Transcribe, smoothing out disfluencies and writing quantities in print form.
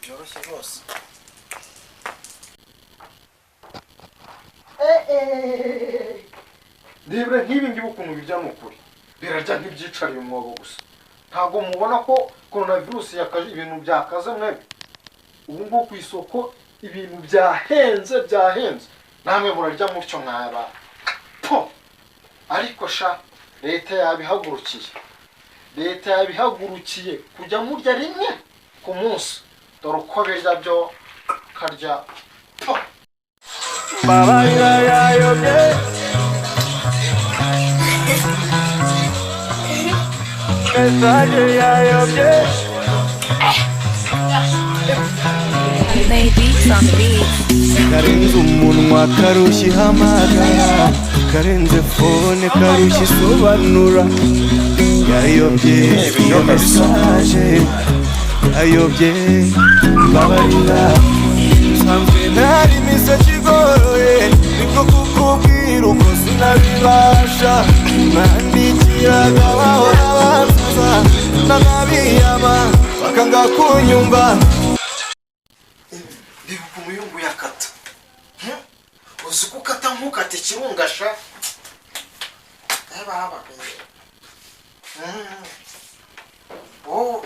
byoroshye rwose. Ndibure nk'ibi ngibi ukuntu birya ni ukuri birarya nk'ibyicariye umwobo gusa. Ntabwo mubona ko coronavirus yakaje ibintu byakaze mwebwe? Ubu ngubu ku isoko ibintu byahenze namwe murarya mutyo mwaba po. Ariko sha leta yabihagurukiye kujya murya rimwe ku munsi, dore uko birya byo karya po. Babarira yayobye mesaje yayobye. Karenze umunwa karushye hamagara, karenze fone karushye isobanura. Yayobye iyo mesaje yayobye. Babarira nsanzwe ntari message igoroye, niko kukubwira uko sinabibasha. Nandikiraga bahora bansaza nakabiyama bakanga kunyumva. Ndibuka umuyungu yakata. Uzi ko ukata nk'ukata ikirungasha. Oh,